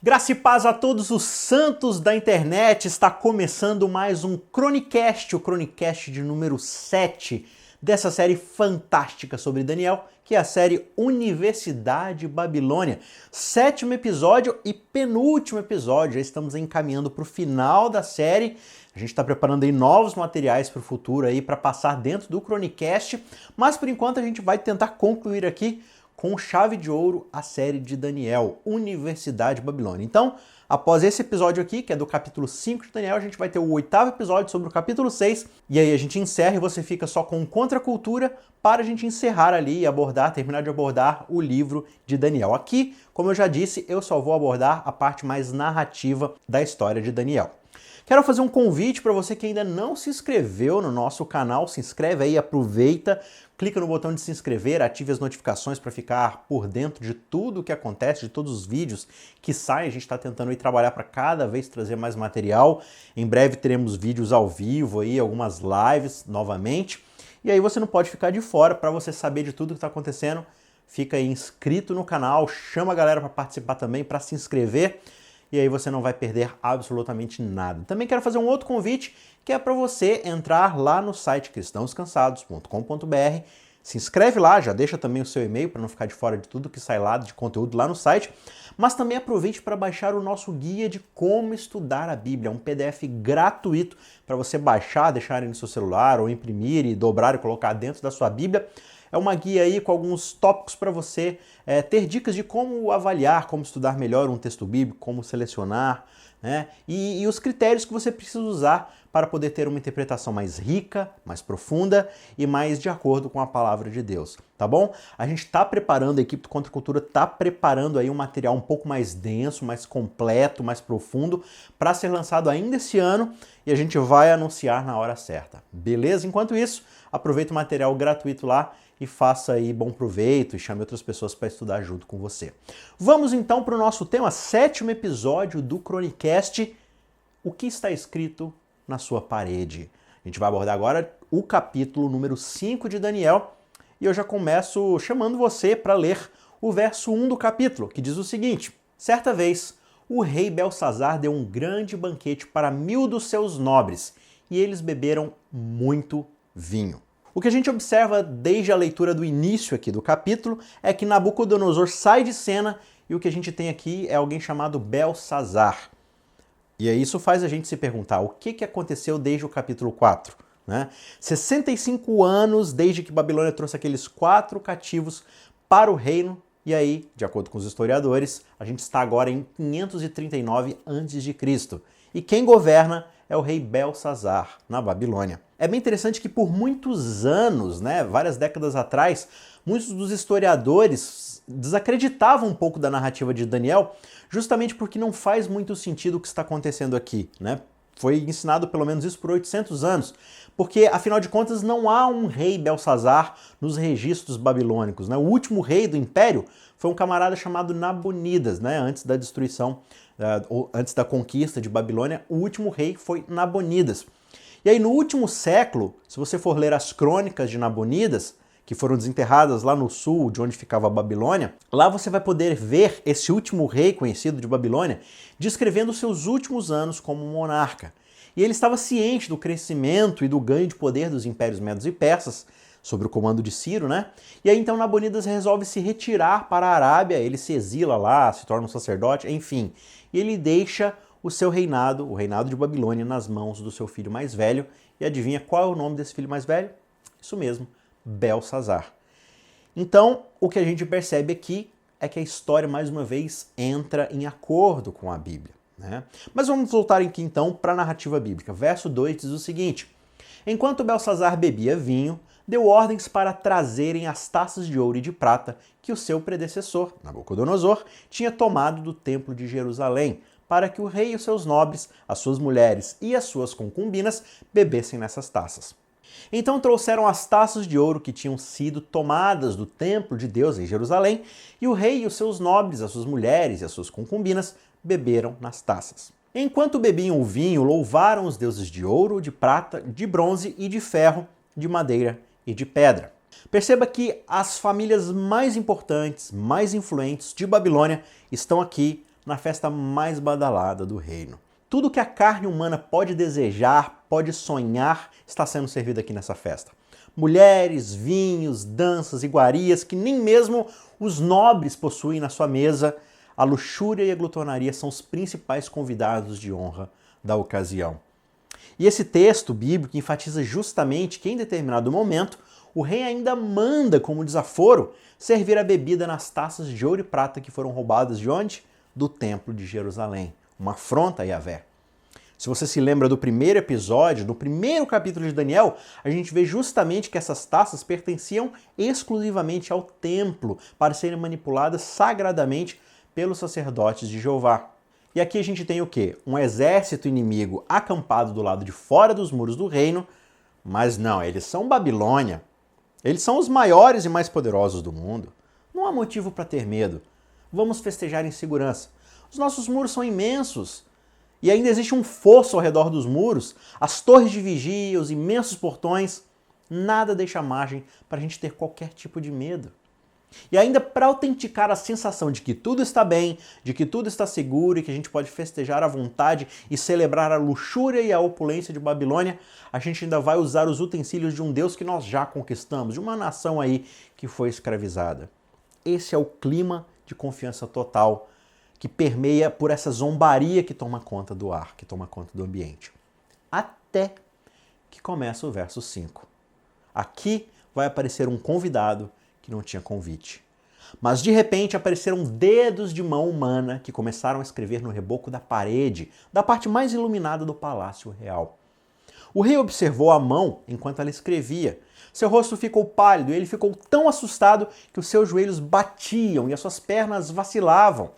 Graça e paz a todos os santos da internet, está começando mais um Chronicast, o Chronicast de número 7 dessa série fantástica sobre Daniel, que é a série Universidade Babilônia. 7º episódio e penúltimo episódio, já estamos encaminhando para o final da série. A gente está preparando aí novos materiais para o futuro aí para passar dentro do Chronicast, mas por enquanto a gente vai tentar concluir aqui com chave de ouro a série de Daniel, Universidade Babilônia. Então, após esse episódio aqui, que é do capítulo 5 de Daniel, a gente vai ter o 8º episódio sobre o capítulo 6, e aí a gente encerra e você fica só com Contracultura para a gente encerrar ali e terminar de abordar o livro de Daniel. Aqui, como eu já disse, eu só vou abordar a parte mais narrativa da história de Daniel. Quero fazer um convite para você que ainda não se inscreveu no nosso canal, se inscreve aí, aproveita, clica no botão de se inscrever, ative as notificações para ficar por dentro de tudo o que acontece, de todos os vídeos que saem. A gente está tentando aí trabalhar para cada vez trazer mais material. Em breve teremos vídeos ao vivo aí, algumas lives novamente. E aí você não pode ficar de fora. Para você saber de tudo que está acontecendo, fica aí inscrito no canal, chama a galera para participar também, para se inscrever. E aí você não vai perder absolutamente nada. Também quero fazer um outro convite, que é para você entrar lá no site cristãoscansados.com.br, se inscreve lá, já deixa também o seu e-mail para não ficar de fora de tudo que sai lá de conteúdo lá no site, mas também aproveite para baixar o nosso guia de como estudar a Bíblia, um PDF gratuito para você baixar, deixar no seu celular ou imprimir e dobrar e colocar dentro da sua Bíblia. É uma guia aí com alguns tópicos para você ter dicas de como avaliar, como estudar melhor um texto bíblico, como selecionar, né? E os critérios que você precisa usar para poder ter uma interpretação mais rica, mais profunda e mais de acordo com a palavra de Deus, tá bom? A gente está preparando, a equipe do Contracultura está preparando aí um material um pouco mais denso, mais completo, mais profundo para ser lançado ainda esse ano e a gente vai anunciar na hora certa, beleza? Enquanto isso, aproveita o material gratuito lá e faça aí bom proveito e chame outras pessoas para estudar junto com você. Vamos então para o nosso tema, 7º episódio do Chronicast, o que está escrito na sua parede. A gente vai abordar agora o capítulo número 5 de Daniel e eu já começo chamando você para ler o verso 1 do capítulo, que diz o seguinte: certa vez, o rei Belsazar deu um grande banquete para 1000 dos seus nobres e eles beberam muito vinho. O que a gente observa desde a leitura do início aqui do capítulo é que Nabucodonosor sai de cena e o que a gente tem aqui é alguém chamado Belsazar. E aí isso faz a gente se perguntar o que aconteceu desde o capítulo 4, né? 65 anos desde que Babilônia trouxe aqueles 4 cativos para o reino, e aí, de acordo com os historiadores, a gente está agora em 539 a.C. E quem governa é o rei Belsazar, na Babilônia. É bem interessante que por muitos anos, né, várias décadas atrás, muitos dos historiadores desacreditavam um pouco da narrativa de Daniel, justamente porque não faz muito sentido o que está acontecendo aqui, né? Foi ensinado pelo menos isso por 800 anos, porque afinal de contas não há um rei Belsazar nos registros babilônicos, né? O último rei do império foi um camarada chamado Nabonidas, né? Antes da destruição, antes da conquista de Babilônia, o último rei foi Nabonidas. E aí no último século, se você for ler as crônicas de Nabonidas, que foram desenterradas lá no sul, de onde ficava a Babilônia, lá você vai poder ver esse último rei conhecido de Babilônia descrevendo seus últimos anos como monarca. E ele estava ciente do crescimento e do ganho de poder dos impérios medos e persas, sob o comando de Ciro, né? E aí então Nabonidas resolve se retirar para a Arábia, ele se exila lá, se torna um sacerdote, enfim. E ele deixa o seu reinado, o reinado de Babilônia, nas mãos do seu filho mais velho. E adivinha qual é o nome desse filho mais velho? Isso mesmo, Belsazar. Então, o que a gente percebe aqui é que a história, mais uma vez, entra em acordo com a Bíblia, né? Mas vamos voltar aqui então para a narrativa bíblica. Verso 2 diz o seguinte: enquanto Belsazar bebia vinho, deu ordens para trazerem as taças de ouro e de prata que o seu predecessor, Nabucodonosor, tinha tomado do templo de Jerusalém, para que o rei e os seus nobres, as suas mulheres e as suas concubinas bebessem nessas taças. Então trouxeram as taças de ouro que tinham sido tomadas do templo de Deus em Jerusalém, e o rei e os seus nobres, as suas mulheres e as suas concubinas beberam nas taças. Enquanto bebiam o vinho, louvaram os deuses de ouro, de prata, de bronze e de ferro, de madeira e de pedra. Perceba que as famílias mais importantes, mais influentes de Babilônia estão aqui na festa mais badalada do reino. Tudo que a carne humana pode desejar, pode sonhar, está sendo servido aqui nessa festa. Mulheres, vinhos, danças, iguarias que nem mesmo os nobres possuem na sua mesa. A luxúria e a glutonaria são os principais convidados de honra da ocasião. E esse texto bíblico enfatiza justamente que em determinado momento o rei ainda manda como desaforo servir a bebida nas taças de ouro e prata que foram roubadas de onde? Do templo de Jerusalém. Uma afronta a Yahvé. Se você se lembra do primeiro episódio, do primeiro capítulo de Daniel, a gente vê justamente que essas taças pertenciam exclusivamente ao templo para serem manipuladas sagradamente pelos sacerdotes de Jeová. E aqui a gente tem o quê? Um exército inimigo acampado do lado de fora dos muros do reino, mas não, eles são Babilônia. Eles são os maiores e mais poderosos do mundo. Não há motivo para ter medo. Vamos festejar em segurança. Os nossos muros são imensos. E ainda existe um fosso ao redor dos muros, as torres de vigia, os imensos portões. Nada deixa margem para a gente ter qualquer tipo de medo. E ainda para autenticar a sensação de que tudo está bem, de que tudo está seguro e que a gente pode festejar à vontade e celebrar a luxúria e a opulência de Babilônia, a gente ainda vai usar os utensílios de um Deus que nós já conquistamos, de uma nação aí que foi escravizada. Esse é o clima de confiança total que permeia por essa zombaria que toma conta do ar, que toma conta do ambiente. Até que começa o verso 5. Aqui vai aparecer um convidado que não tinha convite. Mas de repente apareceram dedos de mão humana que começaram a escrever no reboco da parede, da parte mais iluminada do palácio real. O rei observou a mão enquanto ela escrevia. Seu rosto ficou pálido e ele ficou tão assustado que os seus joelhos batiam e as suas pernas vacilavam.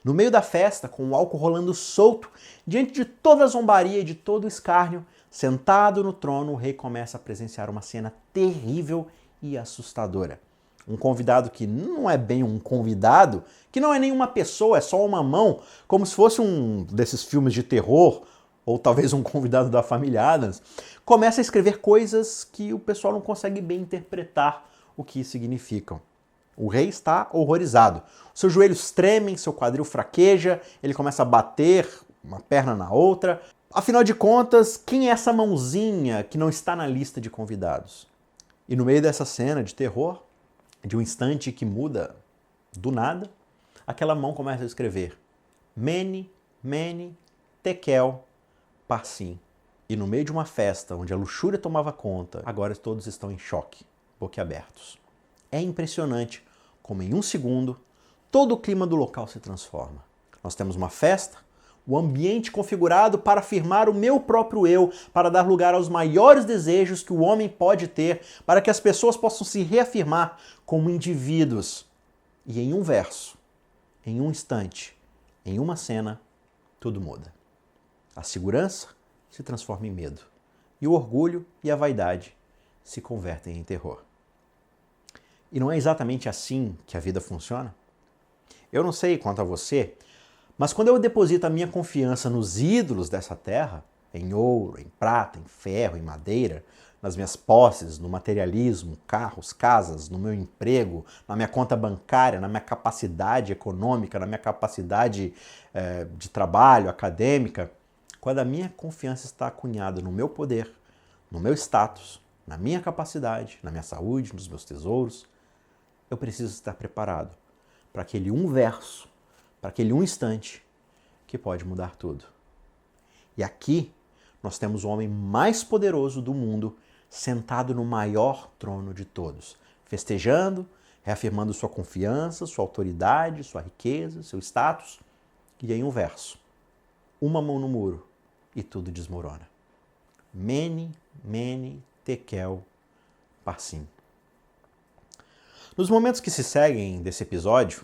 No meio da festa, com o álcool rolando solto, diante de toda a zombaria e de todo o escárnio, sentado no trono, o rei começa a presenciar uma cena terrível e assustadora. Um convidado que não é bem um convidado, que não é nenhuma pessoa, é só uma mão, como se fosse um desses filmes de terror, ou talvez um convidado da família Addams, começa a escrever coisas que o pessoal não consegue bem interpretar o que significam. O rei está horrorizado. Seus joelhos tremem, seu quadril fraqueja, ele começa a bater uma perna na outra. Afinal de contas, quem é essa mãozinha que não está na lista de convidados? E no meio dessa cena de terror, de um instante que muda do nada, aquela mão começa a escrever Mene, Mene, Tekel, Parsim. E no meio de uma festa onde a luxúria tomava conta, agora todos estão em choque, boquiabertos. É impressionante como em um segundo todo o clima do local se transforma. Nós temos uma festa, o ambiente configurado para afirmar o meu próprio eu, para dar lugar aos maiores desejos que o homem pode ter, para que as pessoas possam se reafirmar como indivíduos. E em um verso, em um instante, em uma cena, tudo muda. A segurança se transforma em medo, e o orgulho e a vaidade se convertem em terror. E não é exatamente assim que a vida funciona? Eu não sei quanto a você, mas quando eu deposito a minha confiança nos ídolos dessa terra, em ouro, em prata, em ferro, em madeira, nas minhas posses, no materialismo, carros, casas, no meu emprego, na minha conta bancária, na minha capacidade econômica, na minha capacidade de trabalho, acadêmica, quando a minha confiança está acunhada no meu poder, no meu status, na minha capacidade, na minha saúde, nos meus tesouros, eu preciso estar preparado para aquele um verso, para aquele um instante que pode mudar tudo. E aqui nós temos o homem mais poderoso do mundo sentado no maior trono de todos, festejando, reafirmando sua confiança, sua autoridade, sua riqueza, seu status. E em um verso, uma mão no muro e tudo desmorona. Mene, Mene, Tekel, Parsim. Nos momentos que se seguem desse episódio,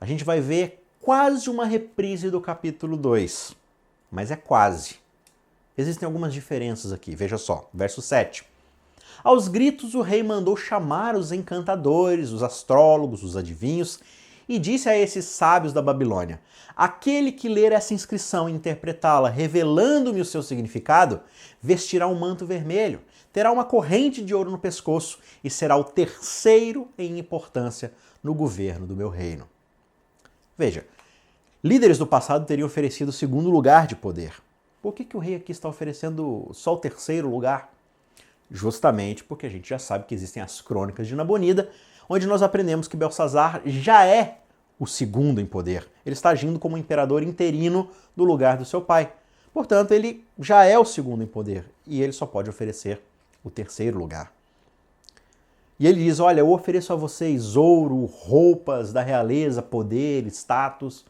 a gente vai ver quase uma reprise do capítulo 2, mas é quase. Existem algumas diferenças aqui, veja só, verso 7. Aos gritos o rei mandou chamar os encantadores, os astrólogos, os adivinhos, e disse a esses sábios da Babilônia: aquele que ler essa inscrição e interpretá-la, revelando-me o seu significado, vestirá um manto vermelho, terá uma corrente de ouro no pescoço e será o terceiro em importância no governo do meu reino. Veja, Líderes do passado teriam oferecido o segundo lugar de poder. Por que o rei aqui está oferecendo só o terceiro lugar? Justamente porque a gente já sabe que existem as crônicas de Nabonida, onde nós aprendemos que Belsazar já é o segundo em poder. Ele está agindo como imperador interino no lugar do seu pai. Portanto, ele já é o segundo em poder e ele só pode oferecer o terceiro lugar. E ele diz, olha, eu ofereço a vocês ouro, roupas da realeza, poder, status.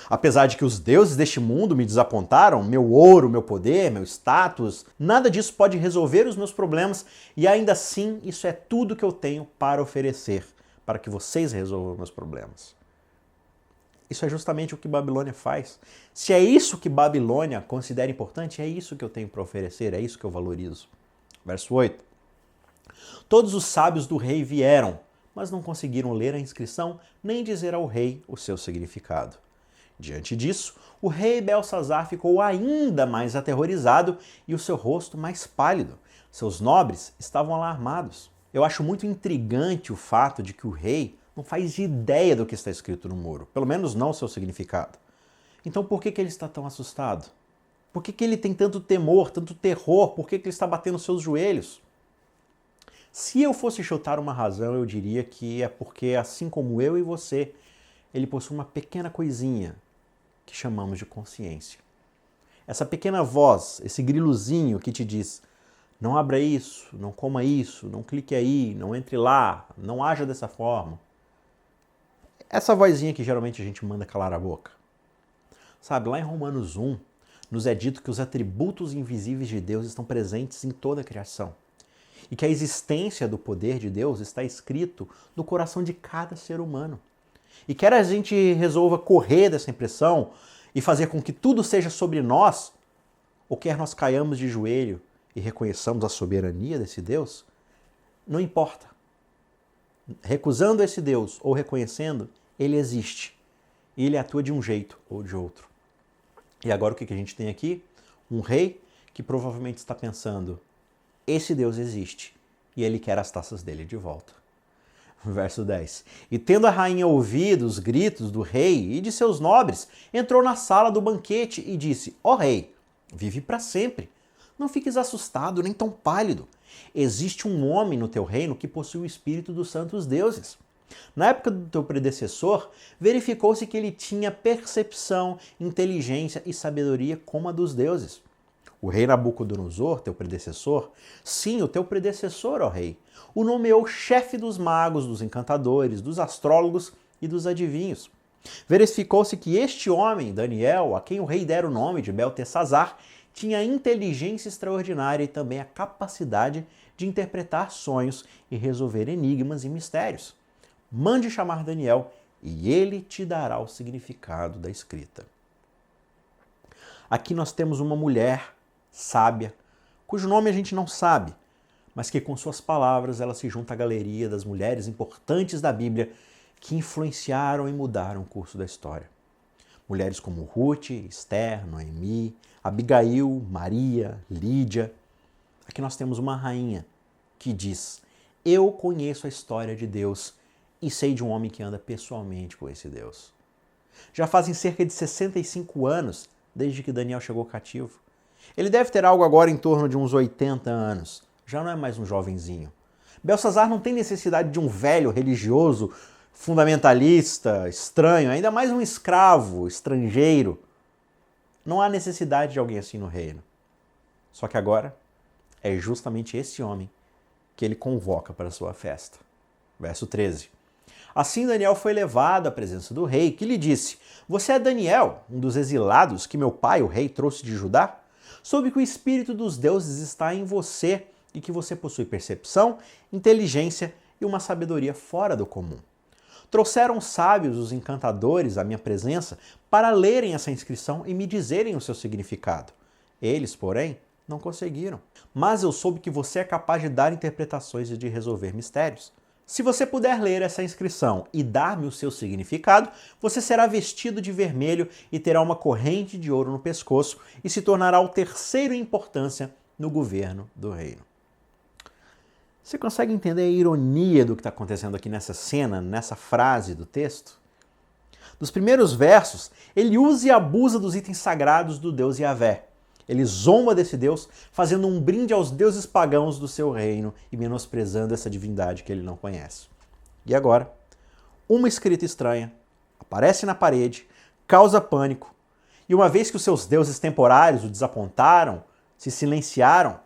Apesar de que os deuses deste mundo me desapontaram, meu ouro, meu poder, meu status, nada disso pode resolver os meus problemas e ainda assim isso é tudo que eu tenho para oferecer, para que vocês resolvam meus problemas. Isso é justamente o que Babilônia faz. Se é isso que Babilônia considera importante, é isso que eu tenho para oferecer, é isso que eu valorizo. Verso 8. Todos os sábios do rei vieram, mas não conseguiram ler a inscrição nem dizer ao rei o seu significado. Diante disso, o rei Belsazar ficou ainda mais aterrorizado e o seu rosto mais pálido. Seus nobres estavam alarmados. Eu acho muito intrigante o fato de que o rei não faz ideia do que está escrito no muro, pelo menos não o seu significado. Então por que ele está tão assustado? Por que ele tem tanto temor, tanto terror? Por que ele está batendo seus joelhos? Se eu fosse chutar uma razão, eu diria que é porque, assim como eu e você, ele possui uma pequena coisinha que chamamos de consciência. Essa pequena voz, esse grilozinho que te diz, não abra isso, não coma isso, não clique aí, não entre lá, não haja dessa forma. Essa vozinha que geralmente a gente manda calar a boca. Sabe, lá em Romanos 1, nos é dito que os atributos invisíveis de Deus estão presentes em toda a criação. E que a existência do poder de Deus está escrito no coração de cada ser humano. E quer a gente resolva correr dessa impressão e fazer com que tudo seja sobre nós, ou quer nós caiamos de joelho e reconheçamos a soberania desse Deus, não importa. Recusando esse Deus ou reconhecendo, ele existe. E ele atua de um jeito ou de outro. E agora o que a gente tem aqui? Um rei que provavelmente está pensando, esse Deus existe e ele quer as taças dele de volta. Verso 10. E tendo a rainha ouvido os gritos do rei e de seus nobres, entrou na sala do banquete e disse, ó rei, vive para sempre. Não fiques assustado nem tão pálido. Existe um homem no teu reino que possui o espírito dos santos deuses. Na época do teu predecessor, verificou-se que ele tinha percepção, inteligência e sabedoria como a dos deuses. O rei Nabucodonosor, teu predecessor, sim, o teu predecessor, ó rei, o nomeou chefe dos magos, dos encantadores, dos astrólogos e dos adivinhos. Verificou-se que este homem, Daniel, a quem o rei dera o nome de Beltesazar, tinha inteligência extraordinária e também a capacidade de interpretar sonhos e resolver enigmas e mistérios. Mande chamar Daniel e ele te dará o significado da escrita. Aqui nós temos uma mulher sábia, cujo nome a gente não sabe, mas que com suas palavras ela se junta à galeria das mulheres importantes da Bíblia que influenciaram e mudaram o curso da história. Mulheres como Ruth, Esther, Noemi, Abigail, Maria, Lídia. Aqui nós temos uma rainha que diz, eu conheço a história de Deus e sei de um homem que anda pessoalmente com esse Deus. Já fazem cerca de 65 anos desde que Daniel chegou cativo. Ele deve ter algo agora em torno de uns 80 anos. Já não é mais um jovenzinho. Belsazar não tem necessidade de um velho religioso, fundamentalista, estranho, ainda mais um escravo, estrangeiro. Não há necessidade de alguém assim no reino. Só que agora é justamente esse homem que ele convoca para a sua festa. Verso 13. Assim Daniel foi levado à presença do rei, que lhe disse, você é Daniel, um dos exilados que meu pai, o rei, trouxe de Judá? Soube que o espírito dos deuses está em você e que você possui percepção, inteligência e uma sabedoria fora do comum. Trouxeram sábios os encantadores à minha presença para lerem essa inscrição e me dizerem o seu significado. Eles, porém, não conseguiram. Mas eu soube que você é capaz de dar interpretações e de resolver mistérios. Se você puder ler essa inscrição e dar-me o seu significado, você será vestido de vermelho e terá uma corrente de ouro no pescoço e se tornará o terceiro em importância no governo do reino. Você consegue entender a ironia do que está acontecendo aqui nessa cena, nessa frase do texto? Dos primeiros versos, ele usa e abusa dos itens sagrados do Deus Yahvé. Ele zomba desse Deus, fazendo um brinde aos deuses pagãos do seu reino e menosprezando essa divindade que ele não conhece. E agora, uma escrita estranha aparece na parede, causa pânico, e uma vez que os seus deuses temporários o desapontaram, se silenciaram,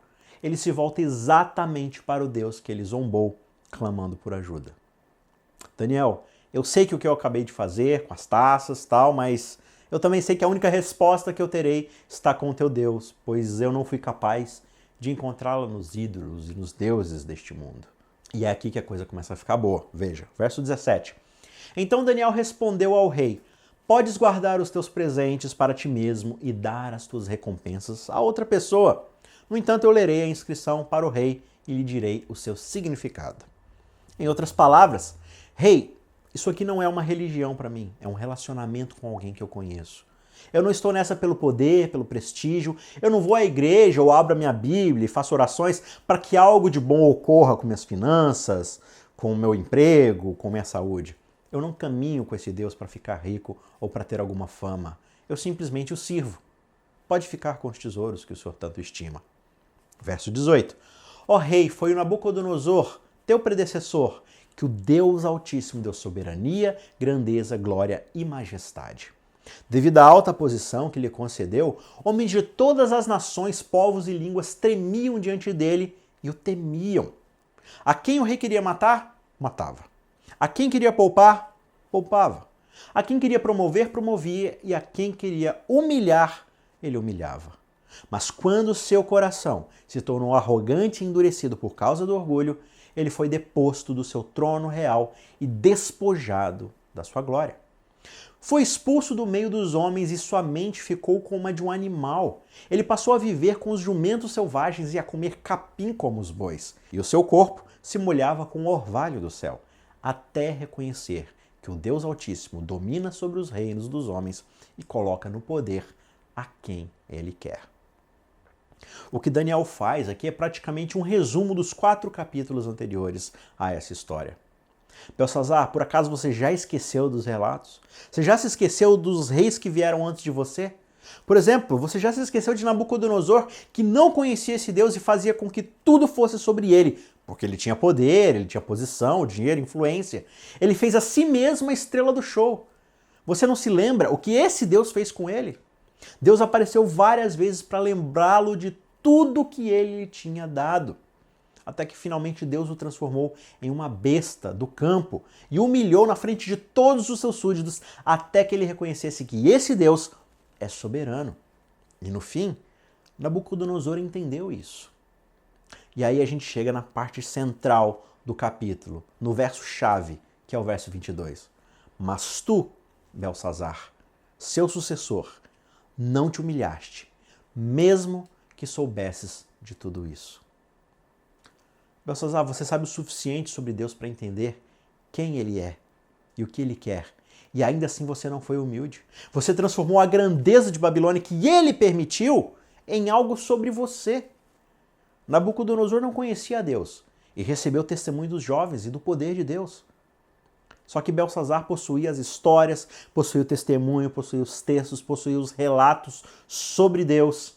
ele se volta exatamente para o Deus que ele zombou, clamando por ajuda. Daniel, eu sei que o que eu acabei de fazer com as taças e tal, mas eu também sei que a única resposta que eu terei está com o teu Deus, pois eu não fui capaz de encontrá-la nos ídolos e nos deuses deste mundo. E é aqui que a coisa começa a ficar boa. Veja, verso 17. Então Daniel respondeu ao rei: podes guardar os teus presentes para ti mesmo e dar as tuas recompensas a outra pessoa. No entanto, eu lerei a inscrição para o rei e lhe direi o seu significado. Em outras palavras, rei, isso aqui não é uma religião para mim, é um relacionamento com alguém que eu conheço. Eu não estou nessa pelo poder, pelo prestígio, eu não vou à igreja ou abro a minha Bíblia e faço orações para que algo de bom ocorra com minhas finanças, com o meu emprego, com minha saúde. Eu não caminho com esse Deus para ficar rico ou para ter alguma fama. Eu simplesmente o sirvo. Pode ficar com os tesouros que o Senhor tanto estima. Verso 18. Ó rei, foi o Nabucodonosor, teu predecessor, que o Deus Altíssimo deu soberania, grandeza, glória e majestade. Devido à alta posição que lhe concedeu, homens de todas as nações, povos e línguas tremiam diante dele e o temiam. A quem o rei queria matar? Matava. A quem queria poupar? Poupava. A quem queria promover? Promovia. E a quem queria humilhar? Ele humilhava. Mas quando seu coração se tornou arrogante e endurecido por causa do orgulho, ele foi deposto do seu trono real e despojado da sua glória. Foi expulso do meio dos homens e sua mente ficou como a de um animal. Ele passou a viver com os jumentos selvagens e a comer capim como os bois. E o seu corpo se molhava com o orvalho do céu, até reconhecer que o Deus Altíssimo domina sobre os reinos dos homens e coloca no poder a quem ele quer. O que Daniel faz aqui é praticamente um resumo dos 4 capítulos anteriores a essa história. Belsazar, por acaso você já esqueceu dos relatos? Você já se esqueceu dos reis que vieram antes de você? Por exemplo, você já se esqueceu de Nabucodonosor, que não conhecia esse Deus e fazia com que tudo fosse sobre ele, porque ele tinha poder, ele tinha posição, dinheiro, influência. Ele fez a si mesmo a estrela do show. Você não se lembra o que esse Deus fez com ele? Deus apareceu várias vezes para lembrá-lo de tudo que ele lhe tinha dado. Até que finalmente Deus o transformou em uma besta do campo e o humilhou na frente de todos os seus súditos, até que ele reconhecesse que esse Deus é soberano. E no fim, Nabucodonosor entendeu isso. E aí a gente chega na parte central do capítulo, no verso-chave, que é o verso 22. Mas tu, Belsazar, seu sucessor, não te humilhaste, mesmo que soubesses de tudo isso. Belsazar, você sabe o suficiente sobre Deus para entender quem Ele é e o que Ele quer. E ainda assim você não foi humilde. Você transformou a grandeza de Babilônia que Ele permitiu em algo sobre você. Nabucodonosor não conhecia a Deus e recebeu o testemunho dos jovens e do poder de Deus. Só que Belsazar possuía as histórias, possuía o testemunho, possuía os textos, possuía os relatos sobre Deus.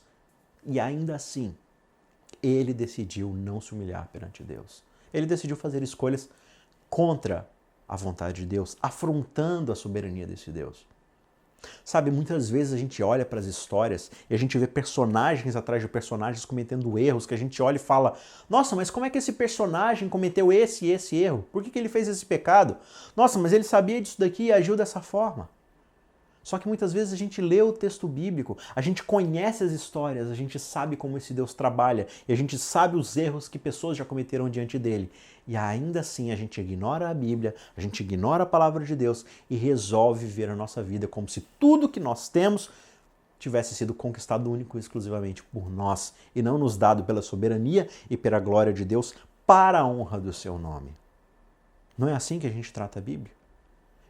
E ainda assim, ele decidiu não se humilhar perante Deus. Ele decidiu fazer escolhas contra a vontade de Deus, afrontando a soberania desse Deus. Sabe, muitas vezes a gente olha para as histórias e a gente vê personagens atrás de personagens cometendo erros, que a gente olha e fala: nossa, mas como é que esse personagem cometeu esse e esse erro? Por que ele fez esse pecado? Nossa, mas ele sabia disso daqui e agiu dessa forma. Só que muitas vezes a gente lê o texto bíblico, a gente conhece as histórias, a gente sabe como esse Deus trabalha e a gente sabe os erros que pessoas já cometeram diante dele. E ainda assim a gente ignora a Bíblia, a gente ignora a palavra de Deus e resolve viver a nossa vida como se tudo que nós temos tivesse sido conquistado único e exclusivamente por nós e não nos dado pela soberania e pela glória de Deus para a honra do seu nome. Não é assim que a gente trata a Bíblia?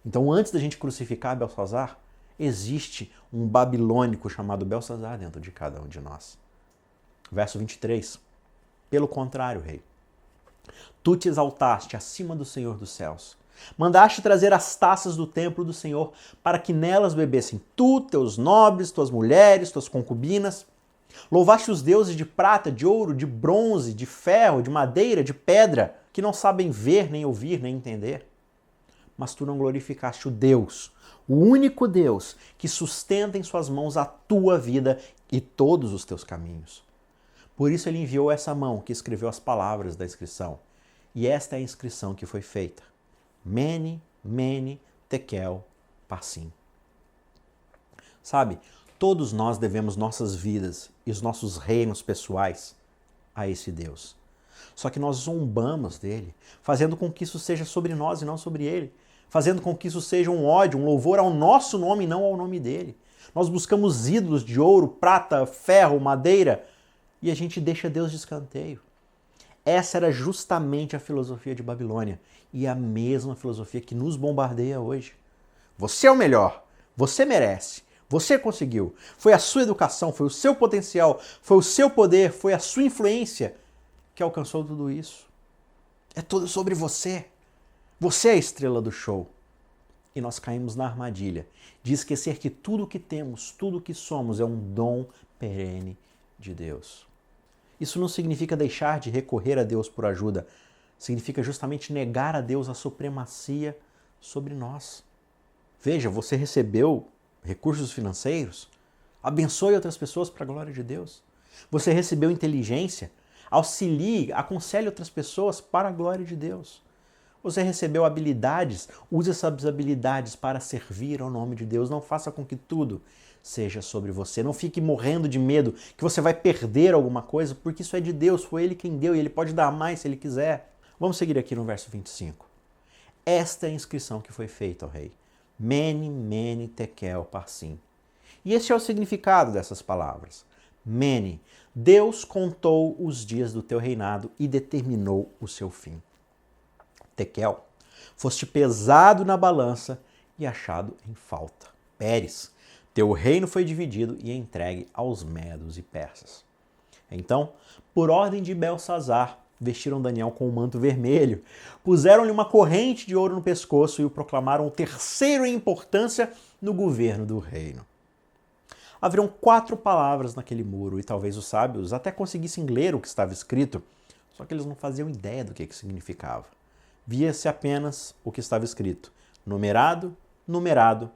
Então, antes da gente crucificar Belsazar, existe um babilônico chamado Belsazar dentro de cada um de nós. Verso 23. Pelo contrário, rei, tu te exaltaste acima do Senhor dos céus. Mandaste trazer as taças do templo do Senhor para que nelas bebessem tu, teus nobres, tuas mulheres, tuas concubinas. Louvaste os deuses de prata, de ouro, de bronze, de ferro, de madeira, de pedra, que não sabem ver, nem ouvir, nem entender. Mas tu não glorificaste o Deus, o único Deus que sustenta em suas mãos a tua vida e todos os teus caminhos. Por isso ele enviou essa mão que escreveu as palavras da inscrição. E esta é a inscrição que foi feita. Mene, Mene, Tekel, Parsim. Sabe, todos nós devemos nossas vidas e os nossos reinos pessoais a esse Deus. Só que nós zombamos dele, fazendo com que isso seja sobre nós e não sobre ele. Fazendo com que isso seja um ódio, um louvor ao nosso nome e não ao nome dele. Nós buscamos ídolos de ouro, prata, ferro, madeira e a gente deixa Deus de escanteio. Essa era justamente a filosofia de Babilônia e a mesma filosofia que nos bombardeia hoje. Você é o melhor, você merece, você conseguiu. Foi a sua educação, foi o seu potencial, foi o seu poder, foi a sua influência que alcançou tudo isso. É tudo sobre você. Você é a estrela do show. E nós caímos na armadilha de esquecer que tudo que temos, tudo que somos é um dom perene de Deus. Isso não significa deixar de recorrer a Deus por ajuda. Significa justamente negar a Deus a supremacia sobre nós. Veja, você recebeu recursos financeiros? Abençoe outras pessoas para a glória de Deus. Você recebeu inteligência? Auxilie, aconselhe outras pessoas para a glória de Deus. Você recebeu habilidades? Use essas habilidades para servir ao nome de Deus. Não faça com que tudo seja sobre você. Não fique morrendo de medo que você vai perder alguma coisa, porque isso é de Deus, foi Ele quem deu e Ele pode dar mais se Ele quiser. Vamos seguir aqui no verso 25. Esta é a inscrição que foi feita ao rei. Mene, Mene, Tekel, Parsim. E esse é o significado dessas palavras. Mene, Deus contou os dias do teu reinado e determinou o seu fim. Tekel, foste pesado na balança e achado em falta. Pérez, teu reino foi dividido e entregue aos medos e persas. Então, por ordem de Belsazar, vestiram Daniel com um manto vermelho, puseram-lhe uma corrente de ouro no pescoço e o proclamaram o terceiro em importância no governo do reino. Haviam 4 palavras naquele muro e talvez os sábios até conseguissem ler o que estava escrito, só que eles não faziam ideia do que significava. Via-se apenas o que estava escrito: numerado, numerado,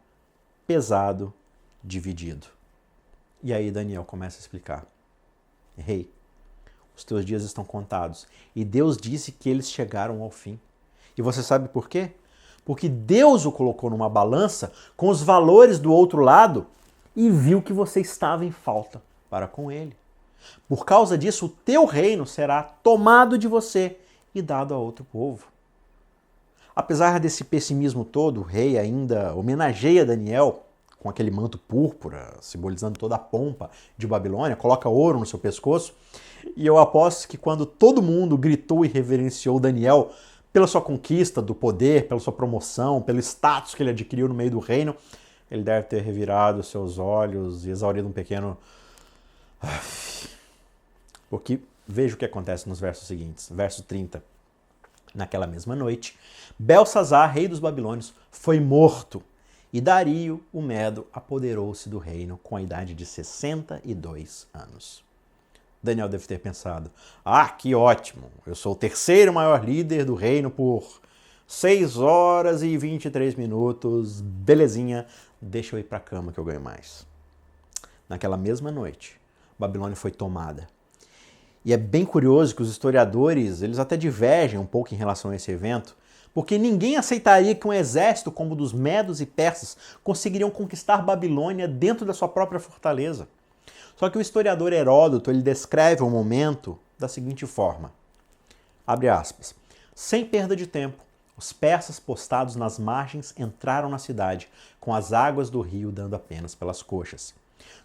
pesado, dividido. E aí Daniel começa a explicar. Rei, os teus dias estão contados e Deus disse que eles chegaram ao fim. E você sabe por quê? Porque Deus o colocou numa balança com os valores do outro lado e viu que você estava em falta para com ele. Por causa disso, o teu reino será tomado de você e dado a outro povo. Apesar desse pessimismo todo, o rei ainda homenageia Daniel com aquele manto púrpura, simbolizando toda a pompa de Babilônia, coloca ouro no seu pescoço, e eu aposto que quando todo mundo gritou e reverenciou Daniel pela sua conquista do poder, pela sua promoção, pelo status que ele adquiriu no meio do reino, ele deve ter revirado seus olhos e exaurido um pequeno... Porque veja o que acontece nos versos seguintes. Verso 30. Naquela mesma noite, Belsazar, rei dos babilônios, foi morto, e Dario, o Medo, apoderou-se do reino com a idade de 62 anos. Daniel deve ter pensado, que ótimo, eu sou o terceiro maior líder do reino por 6 horas e 23 minutos, belezinha, deixa eu ir para a cama que eu ganho mais. Naquela mesma noite, Babilônia foi tomada. E é bem curioso que os historiadores, eles até divergem um pouco em relação a esse evento, porque ninguém aceitaria que um exército como o dos medos e persas conseguiriam conquistar Babilônia dentro da sua própria fortaleza. Só que o historiador Heródoto, ele descreve o momento da seguinte forma, abre aspas, sem perda de tempo, os persas postados nas margens entraram na cidade, com as águas do rio dando apenas pelas coxas.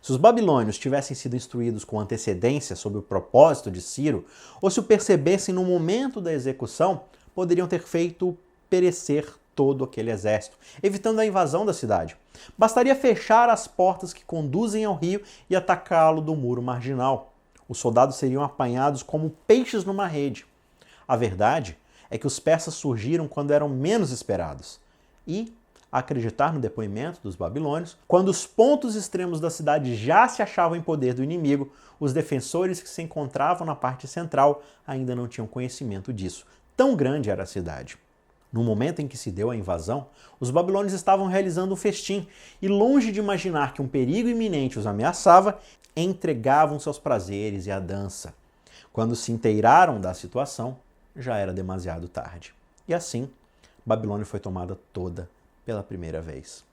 Se os babilônios tivessem sido instruídos com antecedência sobre o propósito de Ciro, ou se o percebessem no momento da execução, poderiam ter feito perecer todo aquele exército, evitando a invasão da cidade. Bastaria fechar as portas que conduzem ao rio e atacá-lo do muro marginal. Os soldados seriam apanhados como peixes numa rede. A verdade é que os persas surgiram quando eram menos esperados. E, a acreditar no depoimento dos babilônios, quando os pontos extremos da cidade já se achavam em poder do inimigo, os defensores que se encontravam na parte central ainda não tinham conhecimento disso. Tão grande era a cidade. No momento em que se deu a invasão, os babilônios estavam realizando um festim e, longe de imaginar que um perigo iminente os ameaçava, entregavam seus prazeres e a dança. Quando se inteiraram da situação, já era demasiado tarde. E assim, Babilônia foi tomada toda pela primeira vez.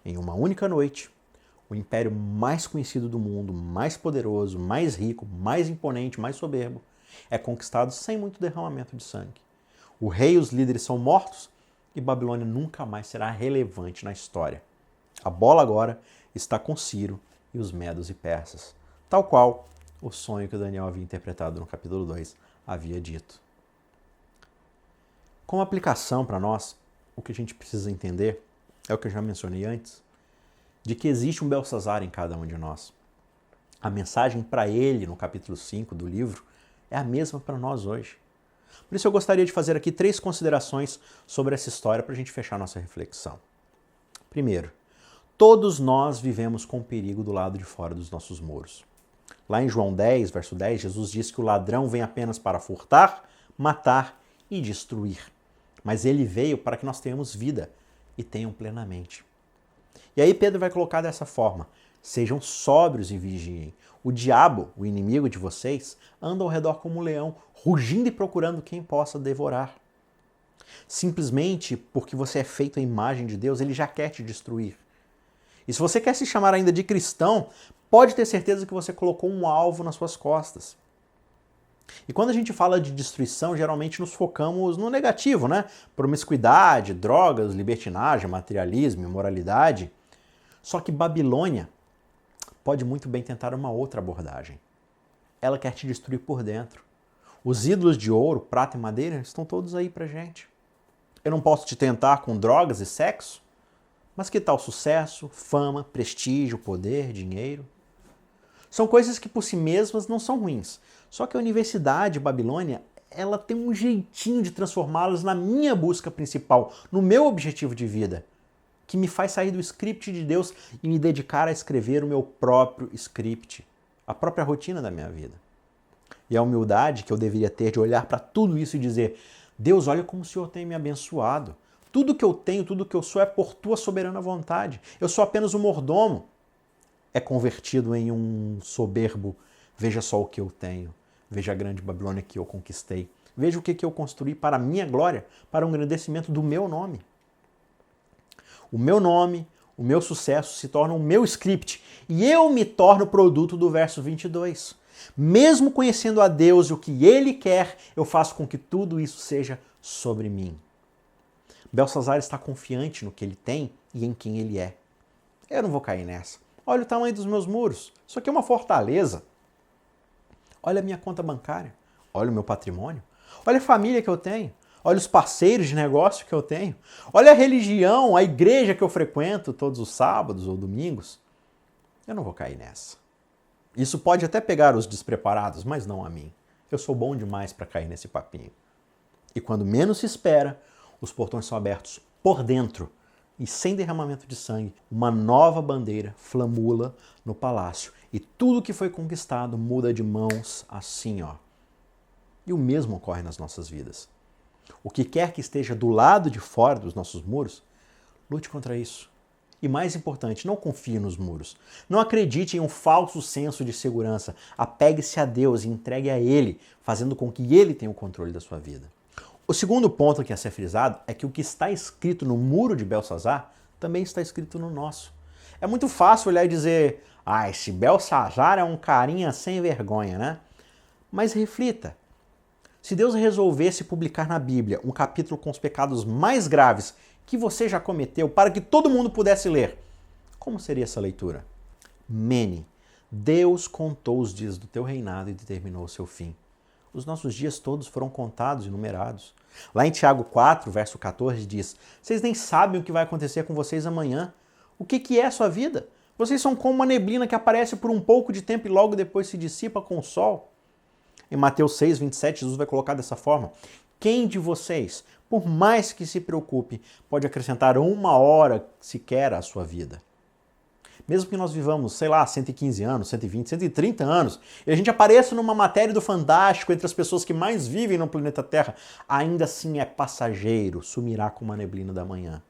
Em uma única noite, o império mais conhecido do mundo, mais poderoso, mais rico, mais imponente, mais soberbo, é conquistado sem muito derramamento de sangue. O rei e os líderes são mortos e Babilônia nunca mais será relevante na história. A bola agora está com Ciro e os medos e persas, tal qual o sonho que Daniel havia interpretado no capítulo 2 havia dito. Como aplicação para nós, o que a gente precisa entender é o que eu já mencionei antes, de que existe um Belsazar em cada um de nós. A mensagem para ele no capítulo 5 do livro é a mesma para nós hoje. Por isso eu gostaria de fazer aqui 3 considerações sobre essa história para a gente fechar nossa reflexão. Primeiro, todos nós vivemos com perigo do lado de fora dos nossos muros. Lá em João 10, verso 10, Jesus diz que o ladrão vem apenas para furtar, matar e destruir. Mas ele veio para que nós tenhamos vida e tenham plenamente. E aí Pedro vai colocar dessa forma: sejam sóbrios e vigiem. O diabo, o inimigo de vocês, anda ao redor como um leão, rugindo e procurando quem possa devorar. Simplesmente porque você é feito à imagem de Deus, ele já quer te destruir. E se você quer se chamar ainda de cristão, pode ter certeza que você colocou um alvo nas suas costas. E quando a gente fala de destruição, geralmente nos focamos no negativo, né? Promiscuidade, drogas, libertinagem, materialismo, imoralidade. Só que Babilônia pode muito bem tentar uma outra abordagem. Ela quer te destruir por dentro. Os ídolos de ouro, prata e madeira estão todos aí pra gente. Eu não posso te tentar com drogas e sexo? Mas que tal sucesso, fama, prestígio, poder, dinheiro? São coisas que por si mesmas não são ruins. Só que a Universidade Babilônia, ela tem um jeitinho de transformá-las na minha busca principal, no meu objetivo de vida, que me faz sair do script de Deus e me dedicar a escrever o meu próprio script, a própria rotina da minha vida. E a humildade que eu deveria ter de olhar para tudo isso e dizer: Deus, olha como o Senhor tem me abençoado. Tudo que eu tenho, tudo que eu sou é por tua soberana vontade. Eu sou apenas um mordomo. É convertido em um soberbo: veja só o que eu tenho, veja a grande Babilônia que eu conquistei, veja o que eu construí para a minha glória, para o engrandecimento do meu nome. O meu nome, o meu sucesso se torna o meu script e eu me torno produto do verso 22. Mesmo conhecendo a Deus e o que Ele quer, eu faço com que tudo isso seja sobre mim. Belsazar está confiante no que ele tem e em quem ele é. Eu não vou cair nessa. Olha o tamanho dos meus muros. Isso aqui é uma fortaleza. Olha a minha conta bancária. Olha o meu patrimônio. Olha a família que eu tenho. Olha os parceiros de negócio que eu tenho. Olha a religião, a igreja que eu frequento todos os sábados ou domingos. Eu não vou cair nessa. Isso pode até pegar os despreparados, mas não a mim. Eu sou bom demais para cair nesse papinho. E quando menos se espera, os portões são abertos por dentro e sem derramamento de sangue, uma nova bandeira flamula no palácio. E tudo que foi conquistado muda de mãos assim, ó. E o mesmo ocorre nas nossas vidas. O que quer que esteja do lado de fora dos nossos muros, lute contra isso. E mais importante, não confie nos muros. Não acredite em um falso senso de segurança. Apegue-se a Deus e entregue a Ele, fazendo com que Ele tenha o controle da sua vida. O segundo ponto que é a ser frisado é que o que está escrito no muro de Belsazar também está escrito no nosso. É muito fácil olhar e dizer: esse Belsazar é um carinha sem vergonha, né? Mas reflita. Se Deus resolvesse publicar na Bíblia um capítulo com os pecados mais graves que você já cometeu para que todo mundo pudesse ler, como seria essa leitura? Mene, Deus contou os dias do teu reinado e determinou o seu fim. Os nossos dias todos foram contados e numerados. Lá em Tiago 4, verso 14, diz: vocês nem sabem o que vai acontecer com vocês amanhã. O que é a sua vida? Vocês são como uma neblina que aparece por um pouco de tempo e logo depois se dissipa com o sol. Em Mateus 6, 27, Jesus vai colocar dessa forma: Quem de vocês, por mais que se preocupe, pode acrescentar 1 hora sequer à sua vida? Mesmo que nós vivamos, sei lá, 115 anos, 120, 130 anos, e a gente apareça numa matéria do Fantástico entre as pessoas que mais vivem no planeta Terra, ainda assim é passageiro, sumirá como a neblina da manhã.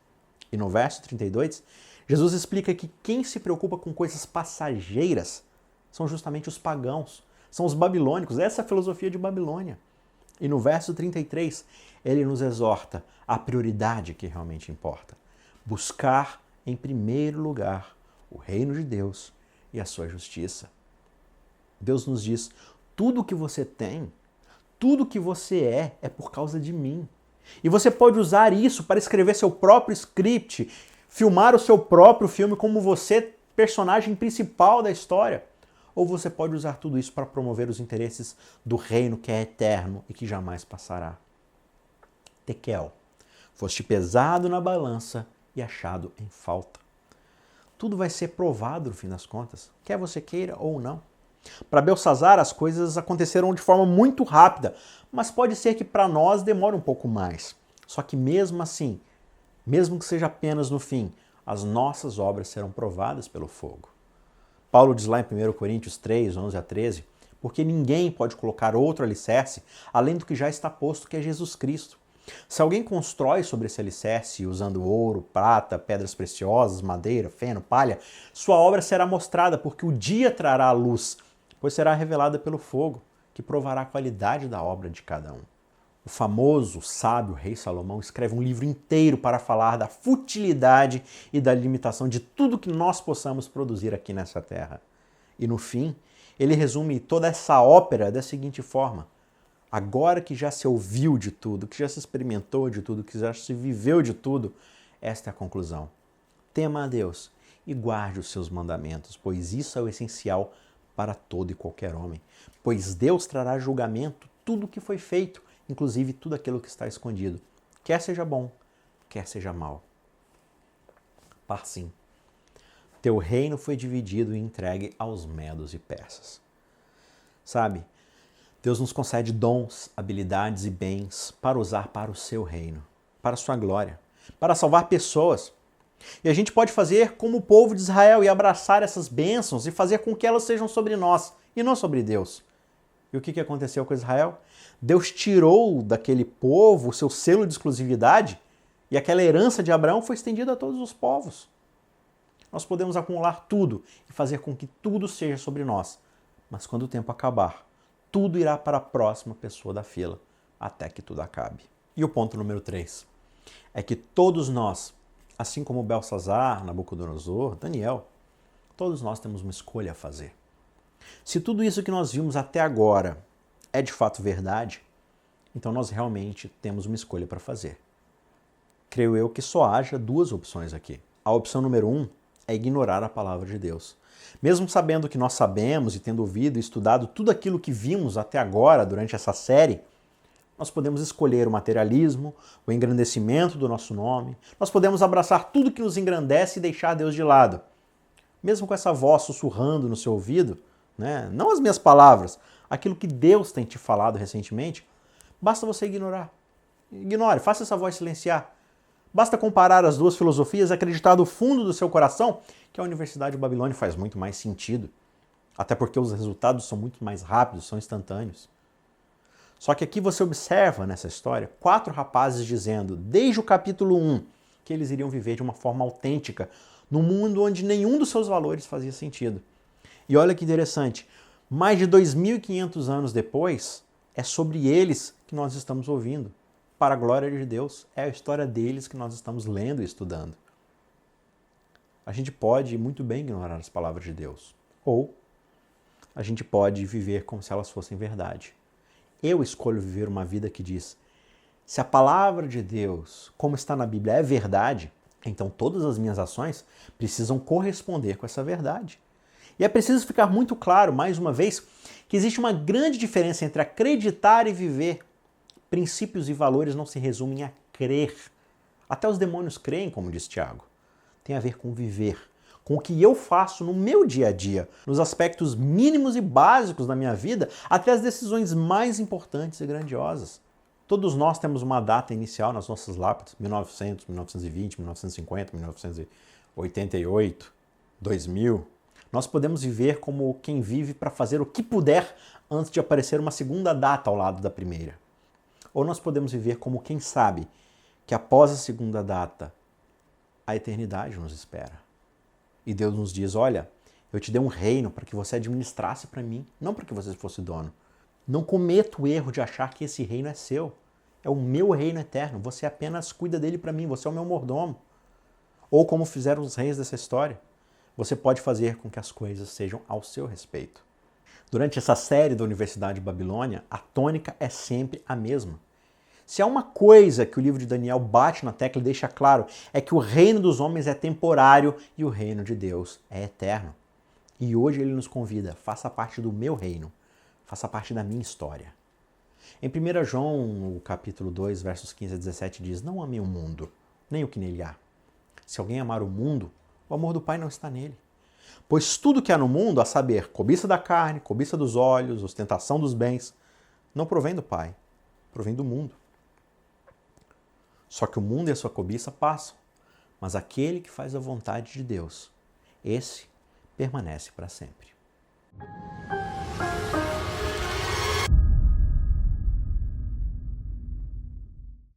E no verso 32, Jesus explica que quem se preocupa com coisas passageiras são justamente os pagãos, são os babilônicos, essa é a filosofia de Babilônia. E no verso 33, ele nos exorta à prioridade que realmente importa. Buscar em primeiro lugar o reino de Deus e a sua justiça. Deus nos diz, tudo que você tem, tudo que você é por causa de mim. E você pode usar isso para escrever seu próprio script, filmar o seu próprio filme como você, personagem principal da história. Ou você pode usar tudo isso para promover os interesses do reino que é eterno e que jamais passará. Tekel, foste pesado na balança e achado em falta. Tudo vai ser provado no fim das contas, quer você queira ou não. Para Belsazar, as coisas aconteceram de forma muito rápida, mas pode ser que para nós demore um pouco mais. Só que mesmo assim, mesmo que seja apenas no fim, as nossas obras serão provadas pelo fogo. Paulo diz lá em 1 Coríntios 3, 11 a 13, porque ninguém pode colocar outro alicerce além do que já está posto, que é Jesus Cristo. Se alguém constrói sobre esse alicerce usando ouro, prata, pedras preciosas, madeira, feno, palha, sua obra será mostrada, porque o dia trará a luz, pois será revelada pelo fogo, que provará a qualidade da obra de cada um. O famoso, sábio rei Salomão escreve um livro inteiro para falar da futilidade e da limitação de tudo que nós possamos produzir aqui nessa terra. E no fim, ele resume toda essa ópera da seguinte forma: agora que já se ouviu de tudo, que já se experimentou de tudo, que já se viveu de tudo, esta é a conclusão. Tema a Deus e guarde os seus mandamentos, pois isso é o essencial para todo e qualquer homem. Pois Deus trará julgamento tudo o que foi feito, inclusive tudo aquilo que está escondido, quer seja bom, quer seja mal. Parsim. Teu reino foi dividido e entregue aos medos e persas. Sabe, Deus nos concede dons, habilidades e bens para usar para o seu reino, para a sua glória, para salvar pessoas. E a gente pode fazer como o povo de Israel e abraçar essas bênçãos e fazer com que elas sejam sobre nós e não sobre Deus. E o que aconteceu com Israel? Deus tirou daquele povo o seu selo de exclusividade e aquela herança de Abraão foi estendida a todos os povos. Nós podemos acumular tudo e fazer com que tudo seja sobre nós, mas quando o tempo acabar, tudo irá para a próxima pessoa da fila, até que tudo acabe. E o ponto número 3 é que todos nós, assim como Belsazar, Nabucodonosor, Daniel, todos nós temos uma escolha a fazer. Se tudo isso que nós vimos até agora é de fato verdade, então nós realmente temos uma escolha para fazer. Creio eu que só haja 2 opções aqui. A opção número 1 é ignorar a palavra de Deus. Mesmo sabendo que nós sabemos e tendo ouvido e estudado tudo aquilo que vimos até agora durante essa série, nós podemos escolher o materialismo, o engrandecimento do nosso nome, nós podemos abraçar tudo que nos engrandece e deixar Deus de lado. Mesmo com essa voz sussurrando no seu ouvido, né? Não as minhas palavras, aquilo que Deus tem te falado recentemente, basta você ignorar. Ignore, faça essa voz silenciar. Basta comparar as 2 filosofias e acreditar do fundo do seu coração que a Universidade de Babilônia faz muito mais sentido. Até porque os resultados são muito mais rápidos, são instantâneos. Só que aqui você observa nessa história 4 rapazes dizendo, desde o capítulo 1, que eles iriam viver de uma forma autêntica, num mundo onde nenhum dos seus valores fazia sentido. E olha que interessante, mais de 2.500 anos depois, é sobre eles que nós estamos ouvindo. Para a glória de Deus, é a história deles que nós estamos lendo e estudando. A gente pode muito bem ignorar as palavras de Deus. Ou a gente pode viver como se elas fossem verdade. Eu escolho viver uma vida que diz, se a palavra de Deus, como está na Bíblia, é verdade, então todas as minhas ações precisam corresponder com essa verdade. E é preciso ficar muito claro, mais uma vez, que existe uma grande diferença entre acreditar e viver. Princípios e valores não se resumem a crer. Até os demônios creem, como diz Tiago. Tem a ver com viver, com o que eu faço no meu dia a dia, nos aspectos mínimos e básicos da minha vida, até as decisões mais importantes e grandiosas. Todos nós temos uma data inicial nas nossas lápides, 1900, 1920, 1950, 1988, 2000. Nós podemos viver como quem vive para fazer o que puder antes de aparecer uma segunda data ao lado da primeira. Ou nós podemos viver como quem sabe que após a segunda data, a eternidade nos espera. E Deus nos diz, olha, eu te dei um reino para que você administrasse para mim, não para que você fosse dono. Não cometa o erro de achar que esse reino é seu. É o meu reino eterno. Você apenas cuida dele para mim. Você é o meu mordomo. Ou como fizeram os reis dessa história, você pode fazer com que as coisas sejam ao seu respeito. Durante essa série da Universidade de Babilônia, a tônica é sempre a mesma. Se há uma coisa que o livro de Daniel bate na tecla e deixa claro, é que o reino dos homens é temporário e o reino de Deus é eterno. E hoje ele nos convida, faça parte do meu reino. Faça parte da minha história. Em 1 João, no capítulo 2, versos 15 a 17, diz, não amem o mundo, nem o que nele há. Se alguém amar o mundo, o amor do Pai não está nele. Pois tudo que há no mundo, a saber, cobiça da carne, cobiça dos olhos, ostentação dos bens, não provém do Pai, provém do mundo. Só que o mundo e a sua cobiça passam, mas aquele que faz a vontade de Deus, esse permanece para sempre.